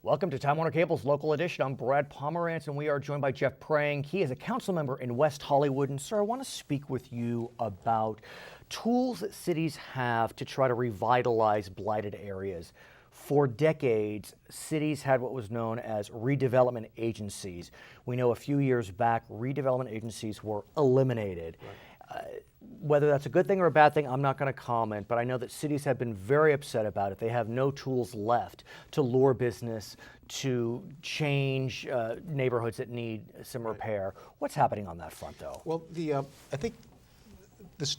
Welcome to Time Warner Cable's Local Edition. I'm Brad Pomerance, and we are joined by Jeff Prang. He is a council member in West Hollywood. And, sir, I want to speak with you about tools that cities have to try to revitalize blighted areas. For decades, cities had what was known as redevelopment agencies. We know a few years back, redevelopment agencies were eliminated. Right. Whether that's a good thing or a bad thing, I'm not going to comment, but I know that cities have been very upset about it. They have no tools left to lure business, to change neighborhoods that need some repair. What's happening on that front, though? Well, I think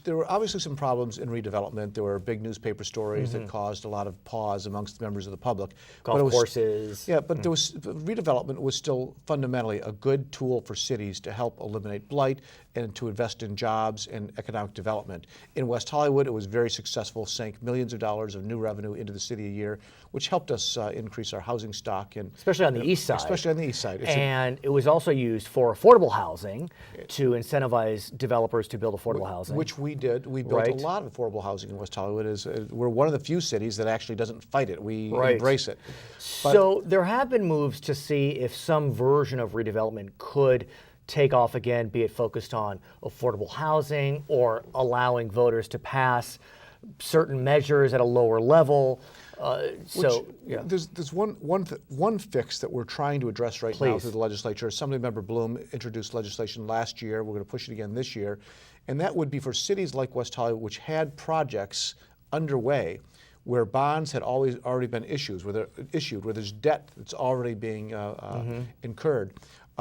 there were obviously some problems in redevelopment. There were big newspaper stories that caused a lot of pause amongst members of the public. Golf courses. Yeah, but redevelopment was still fundamentally a good tool for cities to help eliminate blight and to invest in jobs and economic development. In West Hollywood, it was very successful, sank millions of dollars of new revenue into the city a year, which helped us increase our housing stock. Especially on the east side. Especially on the east side. And it was also used for affordable housing to incentivize developers to build affordable housing. Which we did. We built a lot of affordable housing in West Hollywood. We're one of the few cities that actually doesn't fight it. We embrace it. So there have been moves to see if some version of redevelopment could take off again, be it focused on affordable housing or allowing voters to pass certain measures at a lower level. There's one fix that we're trying to address right now through the legislature. Assemblymember Bloom introduced legislation last year. We're going to push it again this year. And that would be for cities like West Hollywood, which had projects underway where bonds had already been issued, where there's debt that's already being incurred.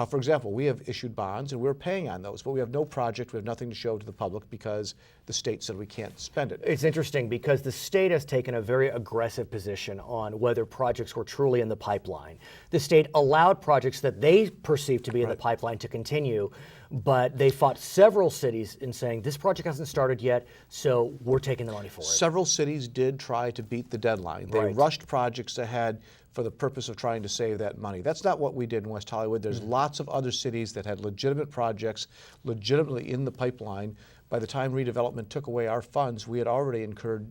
For example, we have issued bonds and we're paying on those, but we have no project, we have nothing to show to the public because the state said we can't spend it. It's interesting because the state has taken a very aggressive position on whether projects were truly in the pipeline. The state allowed projects that they perceived to be in the pipeline to continue, but they fought several cities in saying this project hasn't started yet, so we're taking the money for it. Several cities did try to beat the deadline. They rushed projects ahead for the purpose of trying to save that money. That's not what we did in West Hollywood. There's lots of other cities that had legitimate projects legitimately in the pipeline. By the time redevelopment took away our funds, we had already incurred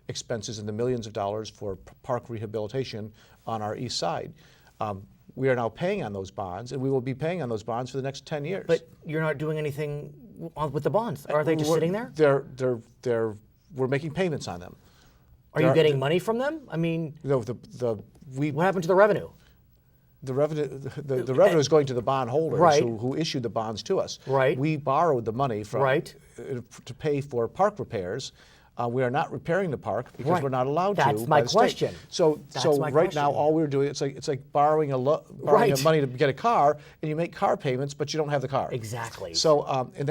expenses in the millions of dollars for park rehabilitation on our east side. We are now paying on those bonds, and we will be paying on those bonds for the next 10 years. But you're not doing anything with the bonds. Are they just sitting there? We're making payments on them. Are you getting money from them? I mean, what happened to the revenue? The revenue is going to the bond holders who issued the bonds to us. We borrowed the money from to pay for park repairs. We are not repairing the park because we're not allowed to. That's my question. So right now, all we're doing it's like borrowing money to get a car, and you make car payments, but you don't have the car. Exactly. So and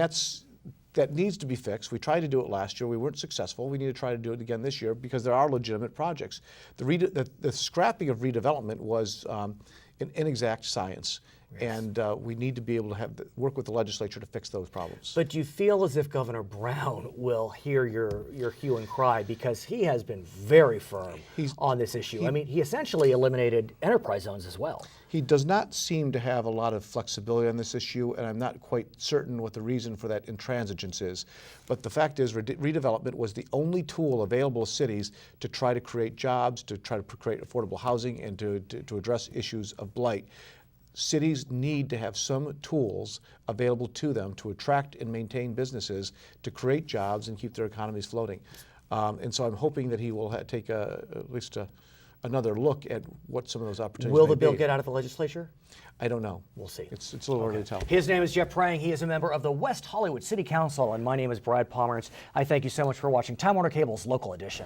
that needs to be fixed. We tried to do it last year. We weren't successful. We need to try to do it again this year because there are legitimate projects. The scrapping of redevelopment was an inexact science. And we need to be able to work with the legislature to fix those problems. But do you feel as if Governor Brown will hear your hue and cry, because he has been very firm on this issue? I mean, he essentially eliminated enterprise zones as well. He does not seem to have a lot of flexibility on this issue, and I'm not quite certain what the reason for that intransigence is. But the fact is, redevelopment was the only tool available to cities to try to create jobs, to try to create affordable housing, and to address issues of blight. Cities need to have some tools available to them to attract and maintain businesses, to create jobs and keep their economies floating. And so I'm hoping that he will take at least another look at what some of those opportunities Will the bill get out of the legislature? I don't know. We'll see. It's a little early to tell. His name is Jeff Prang. He is a member of the West Hollywood City Council, and my name is Brad Pomerance. I thank you so much for watching Time Warner Cable's Local Edition.